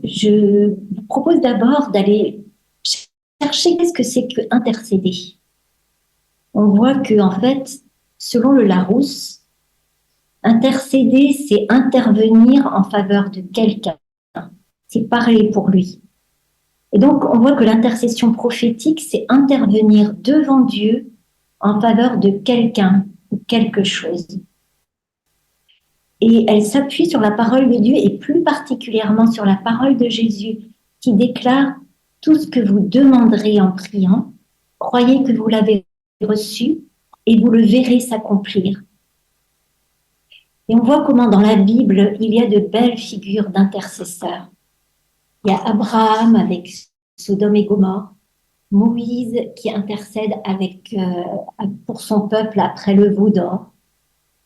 Je vous propose d'abord d'aller chercher qu'est-ce que c'est que intercéder. On voit que, en fait, selon le Larousse, intercéder, c'est intervenir en faveur de quelqu'un. C'est parler pour lui. Et donc, on voit que l'intercession prophétique, c'est intervenir devant Dieu en faveur de quelqu'un ou quelque chose. Et elle s'appuie sur la parole de Dieu et plus particulièrement sur la parole de Jésus qui déclare tout ce que vous demanderez en priant, croyez que vous l'avez reçu et vous le verrez s'accomplir. Et on voit comment dans la Bible, il y a de belles figures d'intercesseurs. Il y a Abraham avec Sodome et Gomorrhe, Moïse qui intercède pour son peuple après le veau d'or,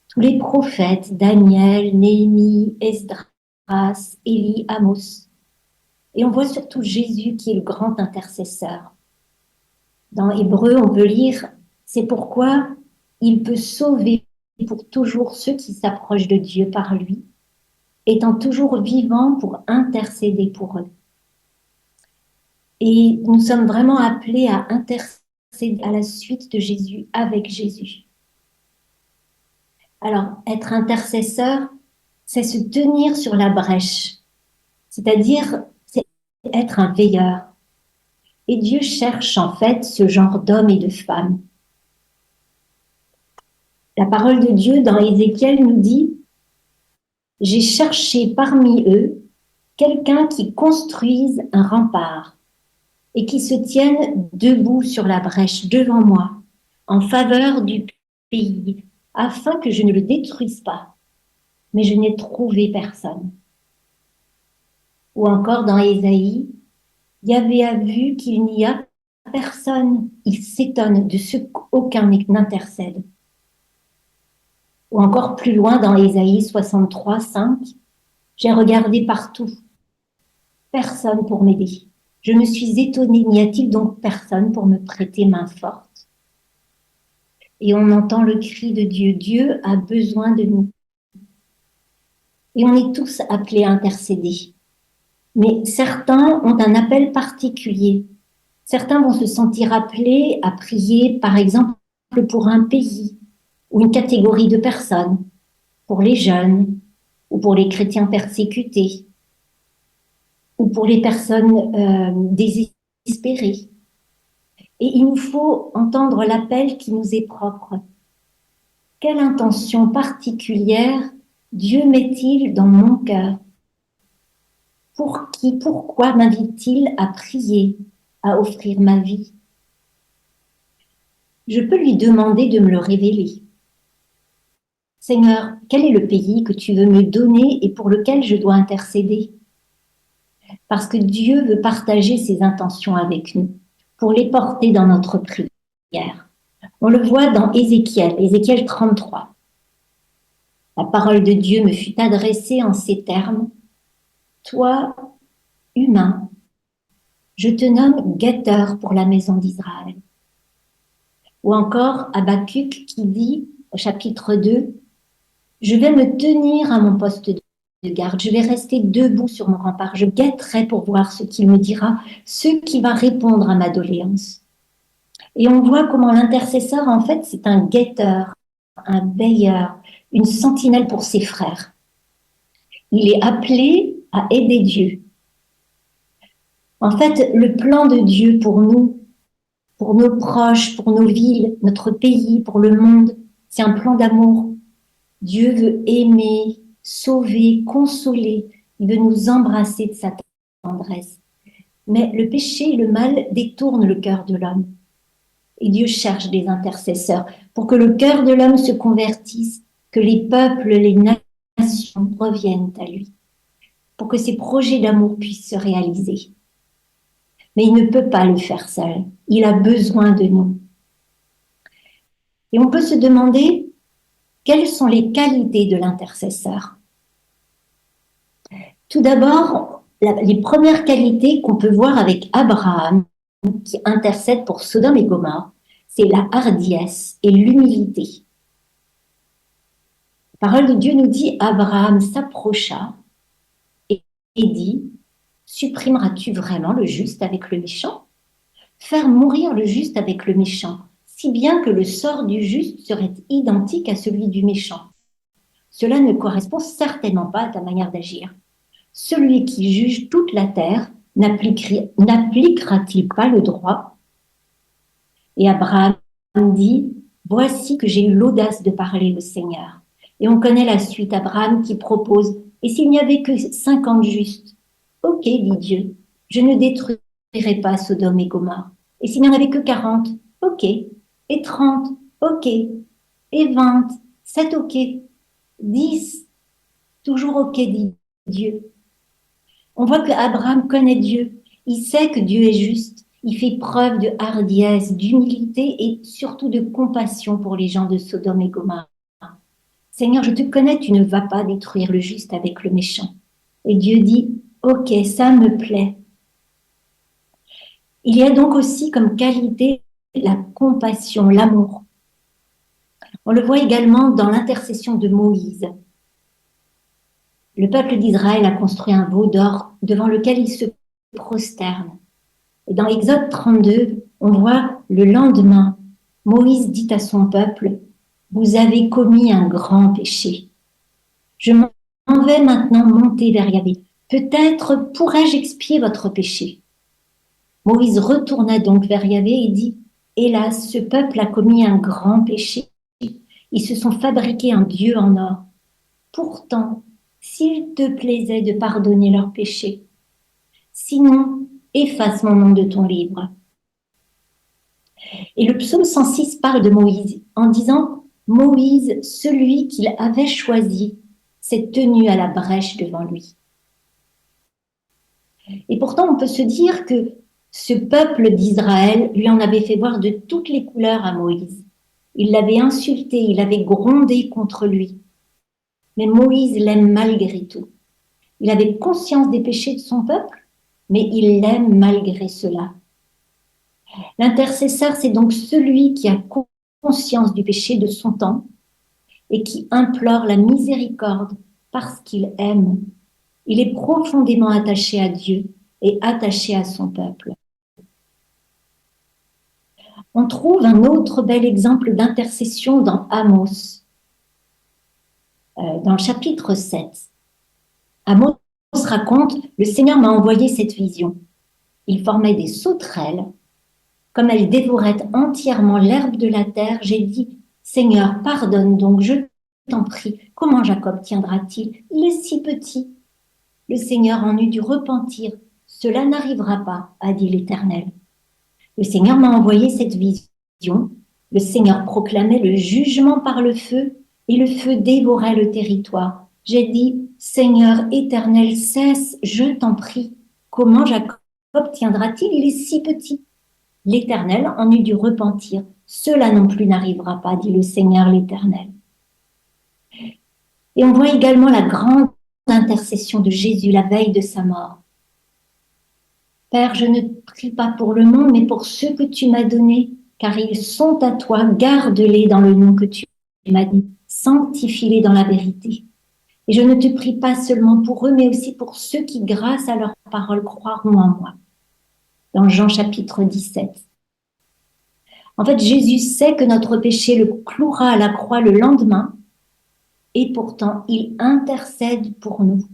tous les prophètes, Daniel, Néhémie, Esdras, Élie, Amos. Et on voit surtout Jésus qui est le grand intercesseur. Dans Hébreu, on peut lire, c'est pourquoi il peut sauver pour toujours ceux qui s'approchent de Dieu par lui, étant toujours vivant pour intercéder pour eux. Et nous sommes vraiment appelés à intercéder à la suite de Jésus, avec Jésus. Alors, être intercesseur, c'est se tenir sur la brèche, c'est-à-dire c'est être un veilleur. Et Dieu cherche en fait ce genre d'hommes et de femmes. La parole de Dieu dans Ézéchiel nous dit, j'ai cherché parmi eux quelqu'un qui construise un rempart et qui se tienne debout sur la brèche devant moi, en faveur du pays, afin que je ne le détruise pas. Mais je n'ai trouvé personne. Ou encore dans Ésaïe, Yahvé a vu qu'il n'y a personne. Il s'étonne de ce qu'aucun n'intercède. Ou encore plus loin dans Ésaïe 63, 5, j'ai regardé partout, personne pour m'aider. Je me suis étonnée, n'y a-t-il donc personne pour me prêter main forte? Et on entend le cri de Dieu, Dieu a besoin de nous. Et on est tous appelés à intercéder. Mais certains ont un appel particulier. Certains vont se sentir appelés à prier, par exemple, pour un pays ou une catégorie de personnes, pour les jeunes ou pour les chrétiens persécutés ou pour les personnes désespérées. Et il nous faut entendre l'appel qui nous est propre. Quelle intention particulière Dieu met-il dans mon cœur? Pour qui, pourquoi m'invite-t-il à prier, à offrir ma vie? Je peux lui demander de me le révéler. Seigneur, quel est le pays que tu veux me donner et pour lequel je dois intercéder? Parce que Dieu veut partager ses intentions avec nous, pour les porter dans notre prière. On le voit dans Ézéchiel 33. La parole de Dieu me fut adressée en ces termes. Toi, humain, je te nomme guetteur pour la maison d'Israël. Ou encore Habakkuk qui dit au chapitre 2, je vais me tenir à mon poste de garde, je vais rester debout sur mon rempart, je guetterai pour voir ce qu'il me dira, ce qui va répondre à ma doléance. Et on voit comment l'intercesseur, en fait, c'est un guetteur, un veilleur, une sentinelle pour ses frères. Il est appelé à aider Dieu. En fait, le plan de Dieu pour nous, pour nos proches, pour nos villes, notre pays, pour le monde, c'est un plan d'amour. Dieu veut aimer, sauver, consoler. Il veut nous embrasser de sa tendresse. Mais le péché et le mal détournent le cœur de l'homme. Et Dieu cherche des intercesseurs pour que le cœur de l'homme se convertisse, que les peuples, les nations reviennent à lui, pour que ses projets d'amour puissent se réaliser. Mais il ne peut pas le faire seul. Il a besoin de nous. Et on peut se demander quelles sont les qualités de l'intercesseur. Tout d'abord, les premières qualités qu'on peut voir avec Abraham, qui intercède pour Sodome et Gomorrhe, c'est la hardiesse et l'humilité. La parole de Dieu nous dit, Abraham s'approcha et dit, supprimeras-tu vraiment le juste avec le méchant? Faire mourir le juste avec le méchant, si bien que le sort du juste serait identique à celui du méchant. Cela ne correspond certainement pas à ta manière d'agir. Celui qui juge toute la terre n'appliquera-t-il pas le droit? Et Abraham dit, voici que j'ai eu l'audace de parler au Seigneur. Et on connaît la suite, Abraham qui propose, et s'il n'y avait que 50 justes? Ok, dit Dieu, je ne détruirai pas Sodome et Gomorrhe. Et s'il n'y en avait que 40? Ok. Et 30? Ok. Et 20? 7? Ok. 10? Toujours ok, dit Dieu. On voit que Abraham connaît Dieu. Il sait que Dieu est juste. Il fait preuve de hardiesse, d'humilité et surtout de compassion pour les gens de Sodome et Gomorrhe. Seigneur, je te connais, tu ne vas pas détruire le juste avec le méchant. Et Dieu dit, ok, ça me plaît. Il y a donc aussi comme qualité la compassion, l'amour. On le voit également dans l'intercession de Moïse. Le peuple d'Israël a construit un veau d'or devant lequel il se prosterne. Et dans Exode 32, on voit le lendemain, Moïse dit à son peuple, vous avez commis un grand péché. Je m'en vais maintenant monter vers Yahvé. Peut-être pourrais-je expier votre péché. Moïse retourna donc vers Yahvé et dit, hélas, ce peuple a commis un grand péché. Ils se sont fabriqués un dieu en or. Pourtant, s'il te plaisait de pardonner leurs péchés, sinon, efface mon nom de ton livre. Et le psaume 106 parle de Moïse en disant, Moïse, celui qu'il avait choisi, s'est tenu à la brèche devant lui. Et pourtant, on peut se dire que ce peuple d'Israël lui en avait fait voir de toutes les couleurs à Moïse. Il l'avait insulté, il avait grondé contre lui. Mais Moïse l'aime malgré tout. Il avait conscience des péchés de son peuple, mais il l'aime malgré cela. L'intercesseur, c'est donc celui qui a conscience du péché de son temps et qui implore la miséricorde parce qu'il aime. Il est profondément attaché à Dieu et attaché à son peuple. On trouve un autre bel exemple d'intercession dans Amos, dans le chapitre 7. Amos raconte, le Seigneur m'a envoyé cette vision. Il formait des sauterelles. Comme elles dévoraient entièrement l'herbe de la terre, j'ai dit, Seigneur, pardonne donc, je t'en prie. Comment Jacob tiendra-t-il? Il est si petit. Le Seigneur en eut du repentir. Cela n'arrivera pas, a dit l'Éternel. Le Seigneur m'a envoyé cette vision. Le Seigneur proclamait le jugement par le feu et le feu dévorait le territoire. J'ai dit, Seigneur éternel, cesse, je t'en prie. Comment Jacob tiendra-t-il? Il est si petit. L'Éternel en eut du repentir. Cela non plus n'arrivera pas, dit le Seigneur l'Éternel. Et on voit également la grande intercession de Jésus la veille de sa mort. Père, je ne prie pas pour le monde, mais pour ceux que tu m'as donnés, car ils sont à toi, garde-les dans le nom que tu m'as dit, sanctifie-les dans la vérité. Et je ne te prie pas seulement pour eux, mais aussi pour ceux qui, grâce à leur parole, croiront en moi. Dans Jean chapitre 17. En fait, Jésus sait que notre péché le clouera à la croix le lendemain, et pourtant, il intercède pour nous.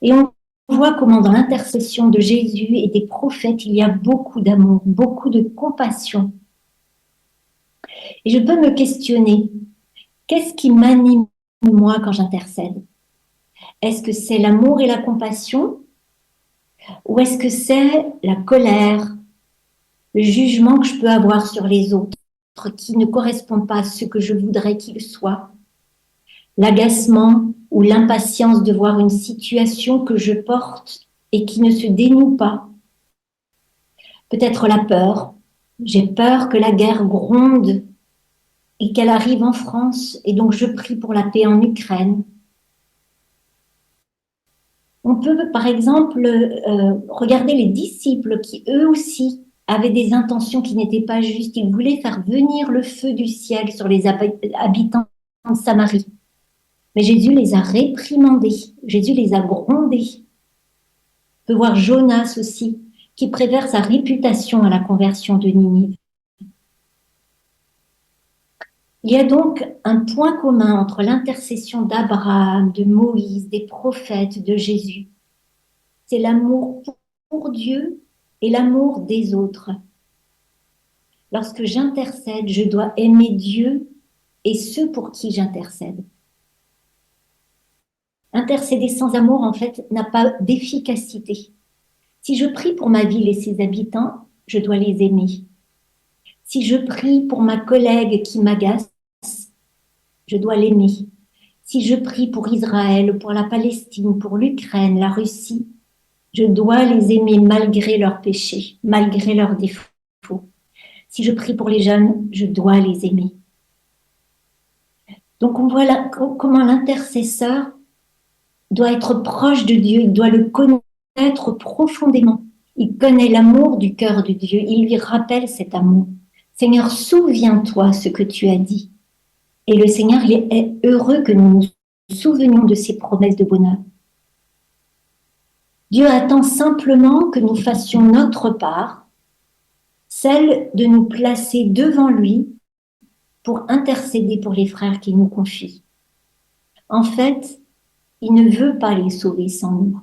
Et on voit comment dans l'intercession de Jésus et des prophètes, il y a beaucoup d'amour, beaucoup de compassion. Et je peux me questionner, qu'est-ce qui m'anime moi quand j'intercède? Est-ce que c'est l'amour et la compassion? Ou est-ce que c'est la colère, le jugement que je peux avoir sur les autres qui ne correspondent pas à ce que je voudrais qu'ils soient? L'agacement ou l'impatience de voir une situation que je porte et qui ne se dénoue pas. Peut-être la peur. J'ai peur que la guerre gronde et qu'elle arrive en France, et donc je prie pour la paix en Ukraine. On peut, par exemple, regarder les disciples qui, eux aussi, avaient des intentions qui n'étaient pas justes. Ils voulaient faire venir le feu du ciel sur les habitants de Samarie. Mais Jésus les a réprimandés, Jésus les a grondés. On peut voir Jonas aussi, qui préfère sa réputation à la conversion de Ninive. Il y a donc un point commun entre l'intercession d'Abraham, de Moïse, des prophètes, de Jésus. C'est l'amour pour Dieu et l'amour des autres. Lorsque j'intercède, je dois aimer Dieu et ceux pour qui j'intercède. Intercéder sans amour, en fait, n'a pas d'efficacité. Si je prie pour ma ville et ses habitants, je dois les aimer. Si je prie pour ma collègue qui m'agace, je dois l'aimer. Si je prie pour Israël, pour la Palestine, pour l'Ukraine, la Russie, je dois les aimer malgré leurs péchés, malgré leurs défauts. Si je prie pour les jeunes, je dois les aimer. Donc on voit là comment l'intercesseur doit être proche de Dieu, il doit le connaître profondément. Il connaît l'amour du cœur de Dieu, il lui rappelle cet amour. Seigneur, souviens-toi ce que tu as dit. Et le Seigneur il est heureux que nous nous souvenions de ses promesses de bonheur. Dieu attend simplement que nous fassions notre part, celle de nous placer devant lui pour intercéder pour les frères qu'il nous confie. En fait, il ne veut pas les sauver sans nous.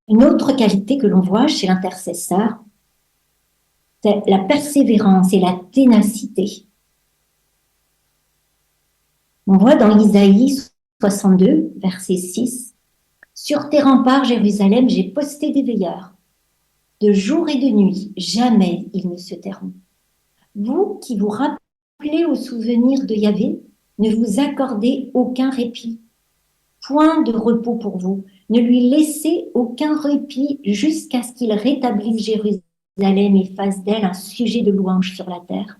Une autre qualité que l'on voit chez l'intercesseur, c'est la persévérance et la ténacité. On voit dans Isaïe 62, verset 6, « Sur tes remparts, Jérusalem, j'ai posté des veilleurs. De jour et de nuit, jamais ils ne se tairont. Vous qui vous rappelez au souvenir de Yahvé, ne vous accordez aucun répit. Point de repos pour vous. Ne lui laissez aucun répit jusqu'à ce qu'il rétablisse Jérusalem et fasse d'elle un sujet de louange sur la terre. »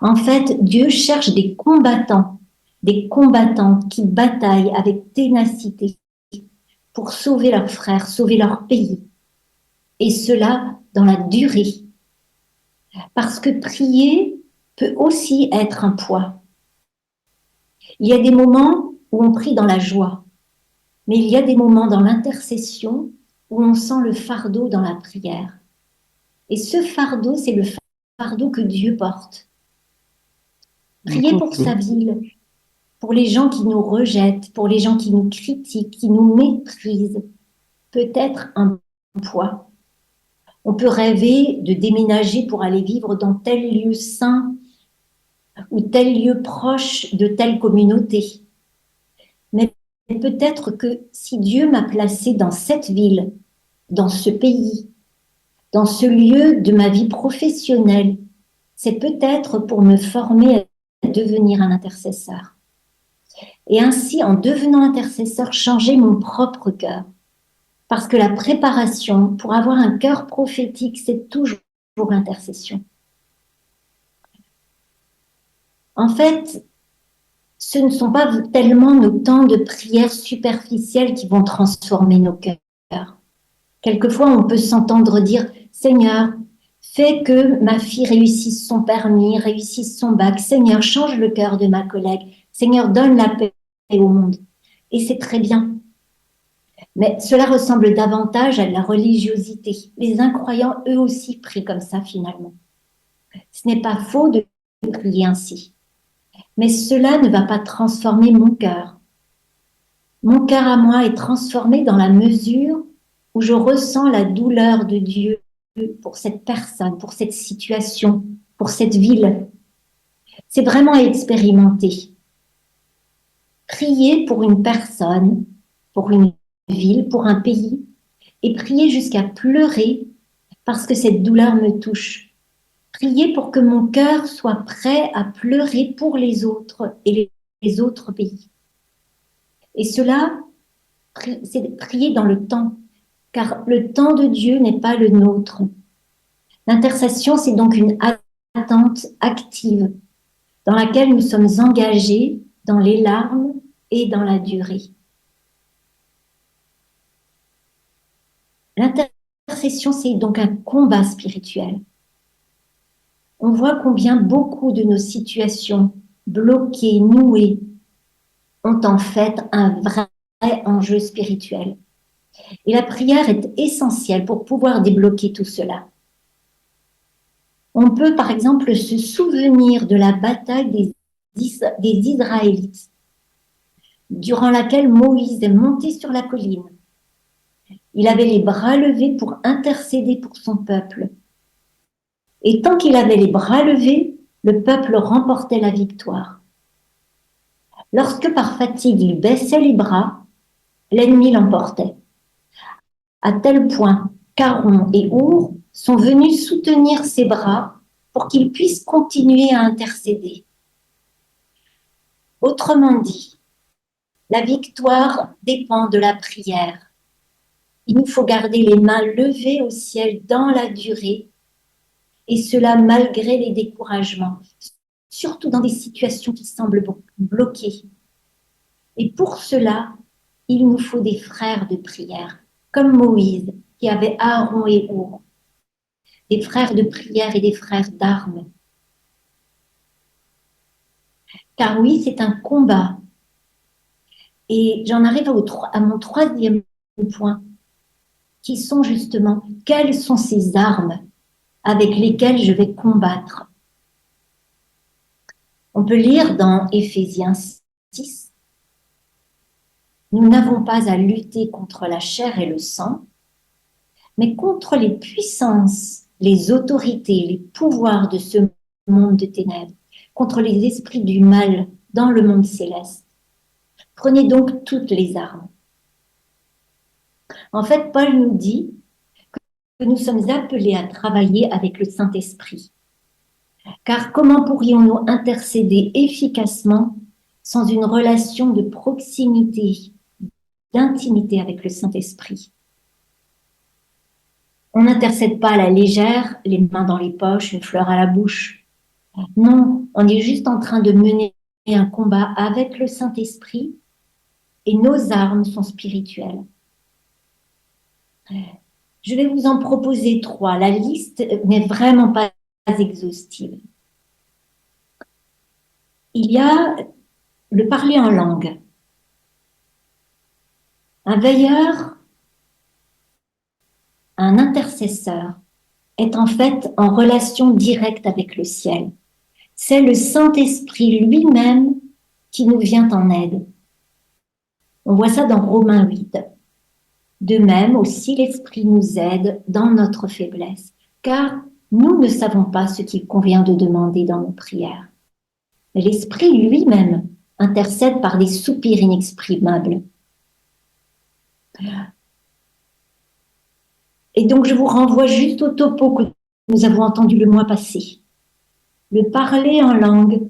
En fait, Dieu cherche des combattantes qui bataillent avec ténacité pour sauver leurs frères, sauver leur pays. Et cela dans la durée. Parce que prier peut aussi être un poids. Il y a des moments où on prie dans la joie, mais il y a des moments dans l'intercession où on sent le fardeau dans la prière. Et ce fardeau, c'est le fardeau que Dieu porte. Prier pour sa ville, pour les gens qui nous rejettent, pour les gens qui nous critiquent, qui nous méprisent, peut être un poids. On peut rêver de déménager pour aller vivre dans tel lieu saint ou tel lieu proche de telle communauté. Mais peut-être que si Dieu m'a placé dans cette ville, dans ce pays, dans ce lieu de ma vie professionnelle, c'est peut-être pour me former à devenir un intercesseur. Et ainsi, en devenant intercesseur, changer mon propre cœur. Parce que la préparation pour avoir un cœur prophétique, c'est toujours l'intercession. En fait, ce ne sont pas tellement nos temps de prière superficielles qui vont transformer nos cœurs. Quelquefois, on peut s'entendre dire « Seigneur, fais que ma fille réussisse son permis, réussisse son bac. Seigneur, change le cœur de ma collègue. Seigneur, donne la paix au monde. » Et c'est très bien. Mais cela ressemble davantage à de la religiosité. Les incroyants, eux aussi, prient comme ça finalement. Ce n'est pas faux de prier ainsi. Mais cela ne va pas transformer mon cœur. Mon cœur à moi est transformé dans la mesure où je ressens la douleur de Dieu pour cette personne, pour cette situation, pour cette ville. C'est vraiment à expérimenter. Prier pour une personne, pour une ville, pour un pays, et prier jusqu'à pleurer parce que cette douleur me touche. Prier pour que mon cœur soit prêt à pleurer pour les autres et les autres pays. Et cela, c'est prier dans le temps, car le temps de Dieu n'est pas le nôtre. L'intercession, c'est donc une attente active dans laquelle nous sommes engagés dans les larmes et dans la durée. L'intercession, c'est donc un combat spirituel. On voit combien beaucoup de nos situations bloquées, nouées, ont en fait un vrai enjeu spirituel. Et la prière est essentielle pour pouvoir débloquer tout cela. On peut par exemple se souvenir de la bataille des Israélites, durant laquelle Moïse est monté sur la colline. Il avait les bras levés pour intercéder pour son peuple. Et tant qu'il avait les bras levés, le peuple remportait la victoire. Lorsque par fatigue il baissait les bras, l'ennemi l'emportait. À tel point qu'Aaron et Our sont venus soutenir ses bras pour qu'il puisse continuer à intercéder. Autrement dit, la victoire dépend de la prière. Il nous faut garder les mains levées au ciel dans la durée, et cela malgré les découragements, surtout dans des situations qui semblent bloquées. Et pour cela, il nous faut des frères de prière, comme Moïse, qui avait Aaron et Our, des frères de prière et des frères d'armes. Car oui, c'est un combat. Et j'en arrive à mon troisième point, qui sont justement quelles sont ces armes avec lesquelles je vais combattre. On peut lire dans Éphésiens 6, nous n'avons pas à lutter contre la chair et le sang, mais contre les puissances, les autorités, les pouvoirs de ce monde de ténèbres, contre les esprits du mal dans le monde céleste. Prenez donc toutes les armes. En fait, Paul nous dit que nous sommes appelés à travailler avec le Saint-Esprit. Car comment pourrions-nous intercéder efficacement sans une relation de proximité, d'intimité avec le Saint-Esprit? On n'intercède pas à la légère, les mains dans les poches, une fleur à la bouche. Non, on est juste en train de mener un combat avec le Saint-Esprit et nos armes sont spirituelles. Je vais vous en proposer 3. La liste n'est vraiment pas exhaustive. Il y a le parler en langue. Un veilleur, un intercesseur est en fait en relation directe avec le ciel. C'est le Saint-Esprit lui-même qui nous vient en aide. On voit ça dans Romains 8. De même aussi, l'Esprit nous aide dans notre faiblesse, car nous ne savons pas ce qu'il convient de demander dans nos prières. Mais l'Esprit lui-même intercède par des soupirs inexprimables. Et donc, je vous renvoie juste au topo que nous avons entendu le mois passé. Le parler en langue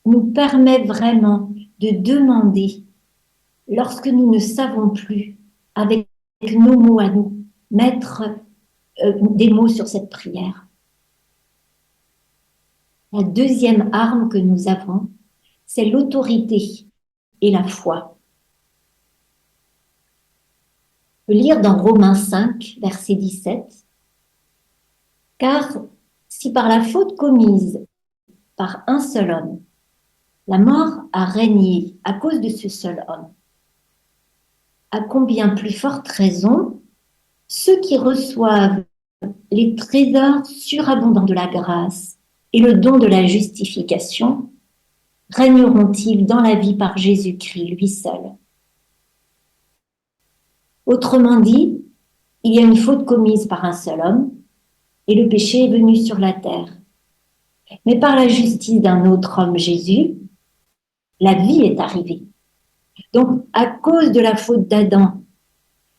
nous permet vraiment de demander, lorsque nous ne savons plus, avec nos mots à nous, mettre des mots sur cette prière. La deuxième arme que nous avons, c'est l'autorité et la foi. On peut lire dans Romains 5, verset 17. Car si par la faute commise par un seul homme, la mort a régné à cause de ce seul homme, à combien plus forte raison ceux qui reçoivent les trésors surabondants de la grâce et le don de la justification régneront-ils dans la vie par Jésus-Christ, lui seul? Autrement dit, il y a une faute commise par un seul homme et le péché est venu sur la terre. Mais par la justice d'un autre homme, Jésus, la vie est arrivée. Donc, à cause de la faute d'Adam,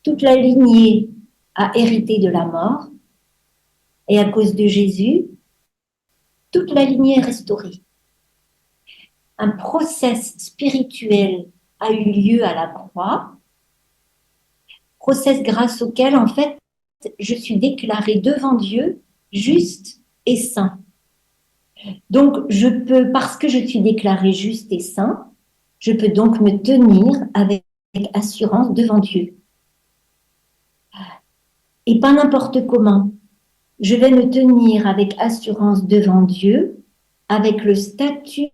toute la lignée a hérité de la mort, et à cause de Jésus, toute la lignée est restaurée. Un process spirituel a eu lieu à la croix, process grâce auquel, en fait, je suis déclarée devant Dieu juste et saint. Donc, je peux, parce que je suis déclarée juste et saint, je peux donc me tenir avec assurance devant Dieu. Et pas n'importe comment. Je vais me tenir avec assurance devant Dieu, avec le statut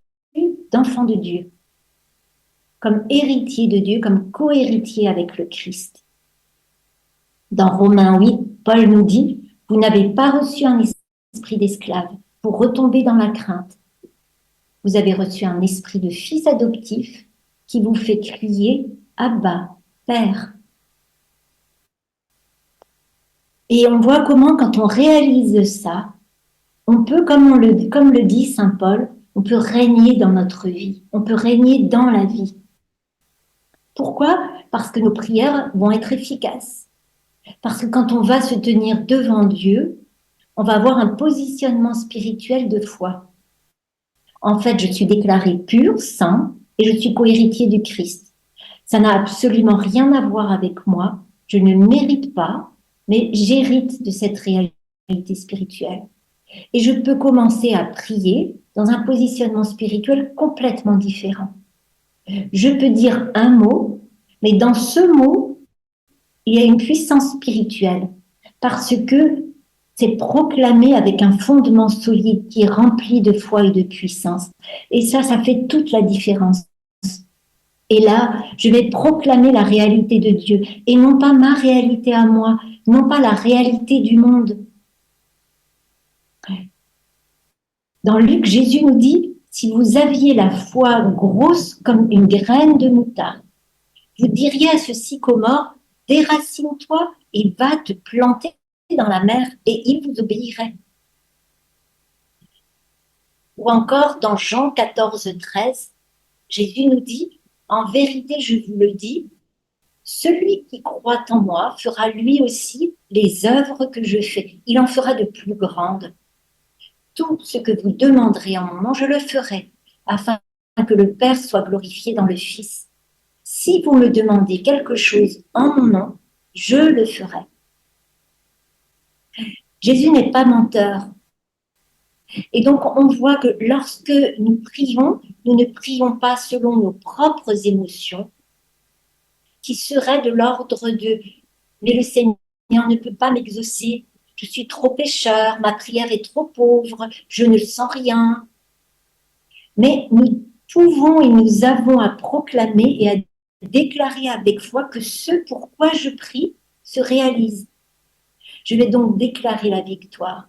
d'enfant de Dieu. comme héritier de Dieu, comme co-héritier avec le Christ. Dans Romains 8, Paul nous dit, vous n'avez pas reçu un esprit d'esclave pour retomber dans la crainte. Vous avez reçu un esprit de fils adoptif qui vous fait crier Abba, Père. Et on voit comment, quand on réalise ça, on peut, comme le dit saint Paul, on peut régner dans notre vie, on peut régner dans la vie. Pourquoi? Parce que nos prières vont être efficaces. Parce que quand on va se tenir devant Dieu, on va avoir un positionnement spirituel de foi. En fait, je suis déclaré pur, saint, et je suis co-héritier du Christ. Ça n'a absolument rien à voir avec moi. Je ne mérite pas, mais j'hérite de cette réalité spirituelle. Et je peux commencer à prier dans un positionnement spirituel complètement différent. Je peux dire un mot, mais dans ce mot, il y a une puissance spirituelle parce que c'est proclamé avec un fondement solide qui est rempli de foi et de puissance. Et ça fait toute la différence. Et là, je vais proclamer la réalité de Dieu et non pas ma réalité à moi, non pas la réalité du monde. Dans Luc, Jésus nous dit, si vous aviez la foi grosse comme une graine de moutarde, vous diriez à ce sycomore, déracine-toi et va te planter dans la mer et il vous obéirait. Ou encore dans Jean 14, 13, Jésus nous dit, en vérité, je vous le dis, celui qui croit en moi fera lui aussi les œuvres que je fais. Il en fera de plus grandes. Tout ce que vous demanderez en mon nom, je le ferai, afin que le Père soit glorifié dans le Fils. Si vous me demandez quelque chose en mon nom, je le ferai. Jésus n'est pas menteur. Et donc, on voit que lorsque nous prions, nous ne prions pas selon nos propres émotions, qui seraient de l'ordre de « mais le Seigneur ne peut pas m'exaucer, je suis trop pécheur, ma prière est trop pauvre, je ne sens rien ». Mais nous pouvons et nous avons à proclamer et à déclarer avec foi que ce pourquoi je prie se réalise. Je vais donc déclarer la victoire.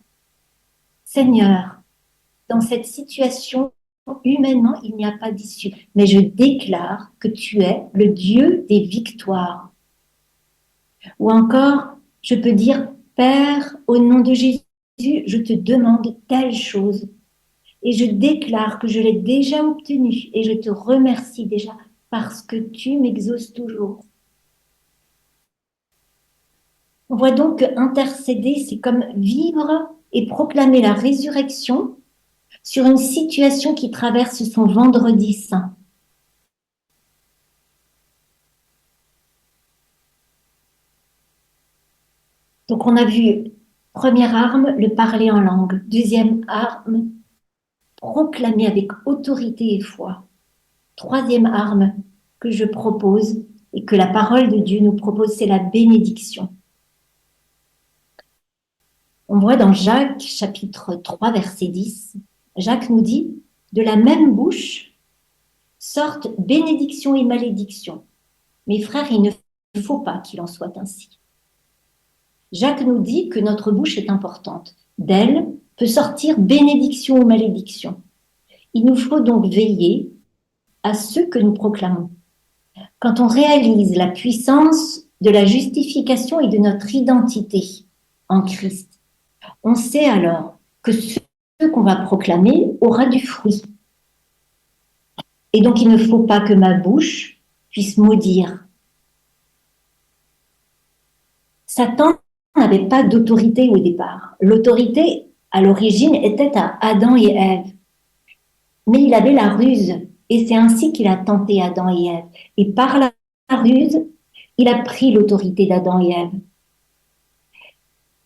Seigneur, dans cette situation, humainement, il n'y a pas d'issue. Mais je déclare que tu es le Dieu des victoires. Ou encore, je peux dire, Père, au nom de Jésus, je te demande telle chose. Et je déclare que je l'ai déjà obtenu. Et je te remercie déjà parce que tu m'exauces toujours. On voit donc que intercéder, c'est comme vivre et proclamer la résurrection sur une situation qui traverse son vendredi saint. Donc on a vu, première arme, le parler en langue. Deuxième arme, proclamer avec autorité et foi. Troisième arme que je propose et que la parole de Dieu nous propose, c'est la bénédiction. On voit dans Jacques, chapitre 3, verset 10, Jacques nous dit, de la même bouche sortent bénédiction et malédiction. Mes frères, il ne faut pas qu'il en soit ainsi. Jacques nous dit que notre bouche est importante. D'elle peut sortir bénédiction ou malédiction. Il nous faut donc veiller à ce que nous proclamons. Quand on réalise la puissance de la justification et de notre identité en Christ, on sait alors que ce qu'on va proclamer aura du fruit. Et donc, il ne faut pas que ma bouche puisse maudire. Satan n'avait pas d'autorité au départ. L'autorité, à l'origine, était à Adam et Ève. Mais il avait la ruse. Et c'est ainsi qu'il a tenté Adam et Ève. Et par la ruse, il a pris l'autorité d'Adam et Ève.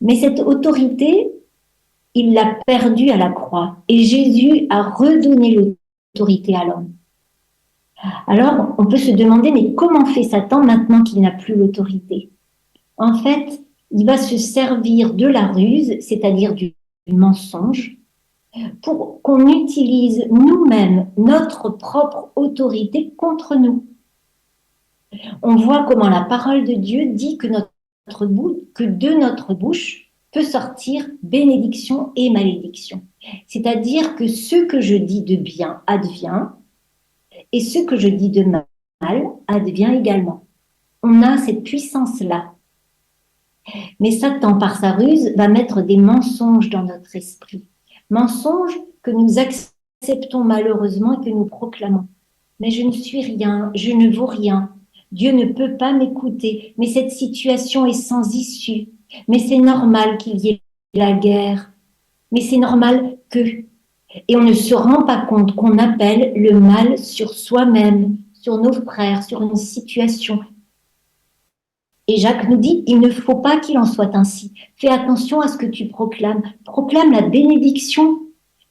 Mais cette autorité, il l'a perdue à la croix. Et Jésus a redonné l'autorité à l'homme. Alors, on peut se demander, mais comment fait Satan maintenant qu'il n'a plus l'autorité? En fait, il va se servir de la ruse, c'est-à-dire du mensonge, pour qu'on utilise nous-mêmes notre propre autorité contre nous. On voit comment la parole de Dieu dit que, que de notre bouche peut sortir bénédiction et malédiction. C'est-à-dire que ce que je dis de bien advient et ce que je dis de mal advient également. On a cette puissance-là. Mais Satan, par sa ruse, va mettre des mensonges dans notre esprit. Mensonges que nous acceptons malheureusement et que nous proclamons. Mais je ne suis rien, je ne vaux rien. Dieu ne peut pas m'écouter, mais cette situation est sans issue. Mais c'est normal qu'il y ait la guerre. Mais c'est normal que. Et on ne se rend pas compte qu'on appelle le mal sur soi-même, sur nos frères, sur une situation. Et Jacques nous dit, il ne faut pas qu'il en soit ainsi. Fais attention à ce que tu proclames. Proclame la bénédiction.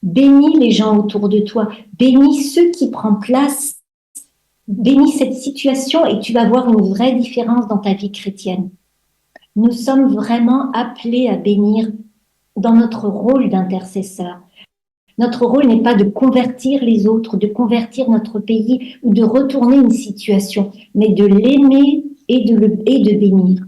Bénis les gens autour de toi. Bénis ceux qui prennent place. Bénis cette situation et tu vas voir une vraie différence dans ta vie chrétienne. Nous sommes vraiment appelés à bénir dans notre rôle d'intercesseur. Notre rôle n'est pas de convertir les autres, de convertir notre pays ou de retourner une situation, mais de l'aimer et de bénir.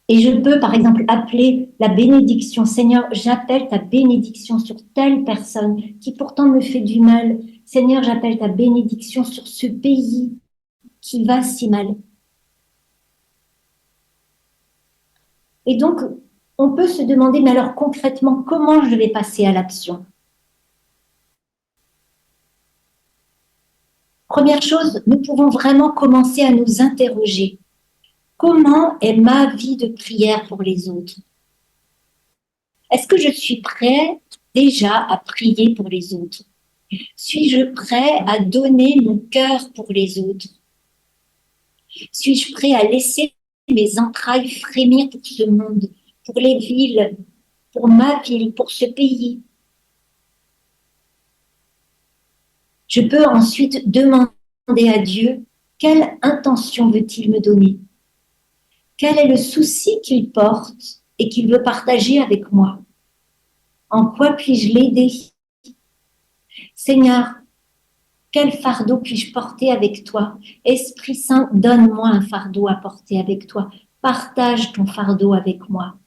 Et je peux, par exemple, appeler la bénédiction. Seigneur, j'appelle ta bénédiction sur telle personne qui pourtant me fait du mal. Seigneur, j'appelle ta bénédiction sur ce pays qui va si mal. Et donc, on peut se demander, mais alors concrètement, comment je vais passer à l'action? Première chose, nous pouvons vraiment commencer à nous interroger. Comment est ma vie de prière pour les autres? Est-ce que je suis prêt déjà à prier pour les autres? Suis-je prêt à donner mon cœur pour les autres? Suis-je prêt à laisser mes entrailles frémir pour ce monde, pour les villes, pour ma ville, pour ce pays? Je peux ensuite demander à Dieu, quelle intention veut-il me donner? Quel est le souci qu'il porte et qu'il veut partager avec moi? En quoi puis-je l'aider? Seigneur, quel fardeau puis-je porter avec toi? Esprit Saint, donne-moi un fardeau à porter avec toi. Partage ton fardeau avec moi.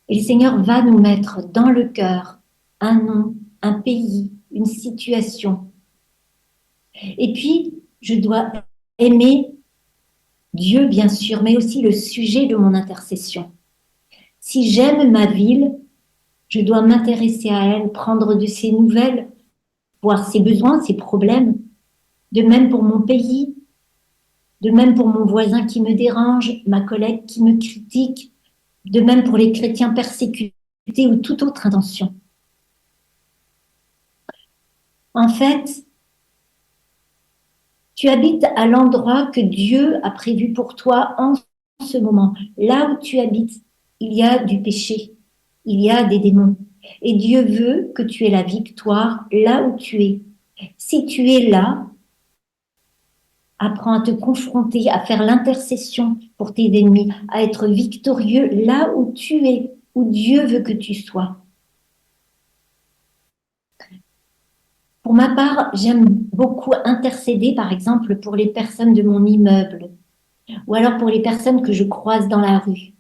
Et le Seigneur va nous mettre dans le cœur un nom, un pays, une situation. Et puis, je dois aimer Dieu, bien sûr, mais aussi le sujet de mon intercession. Si j'aime ma ville, je dois m'intéresser à elle, prendre de ses nouvelles, voir ses besoins, ses problèmes. De même pour mon pays, de même pour mon voisin qui me dérange, ma collègue qui me critique, de même pour les chrétiens persécutés ou toute autre intention. En fait, tu habites à l'endroit que Dieu a prévu pour toi en ce moment. Là où tu habites, il y a du péché, il y a des démons. Et Dieu veut que tu aies la victoire là où tu es. Si tu es là, apprends à te confronter, à faire l'intercession pour tes ennemis, à être victorieux là où tu es, où Dieu veut que tu sois. Pour ma part, j'aime beaucoup intercéder, par exemple, pour les personnes de mon immeuble ou alors pour les personnes que je croise dans la rue.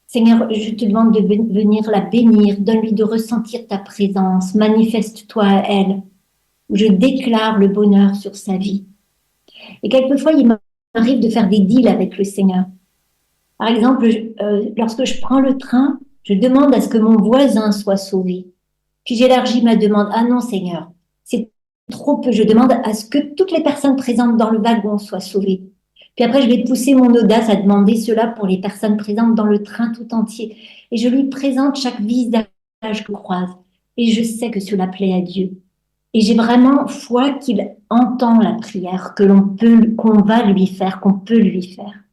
Seigneur, je te demande de venir la bénir, donne-lui de ressentir ta présence, manifeste-toi à elle. Je déclare le bonheur sur sa vie. Et quelquefois, il m'arrive de faire des deals avec le Seigneur. Par exemple, lorsque je prends le train, je demande à ce que mon voisin soit sauvé. Puis j'élargis ma demande. Ah non, Seigneur, c'est trop peu. Je demande à ce que toutes les personnes présentes dans le wagon soient sauvées. Puis après, je vais pousser mon audace à demander cela pour les personnes présentes dans le train tout entier. Et je lui présente chaque visage que je croise. Et je sais que cela plaît à Dieu. Et j'ai vraiment foi qu'il entend la prière qu'on va lui faire, qu'on peut lui faire.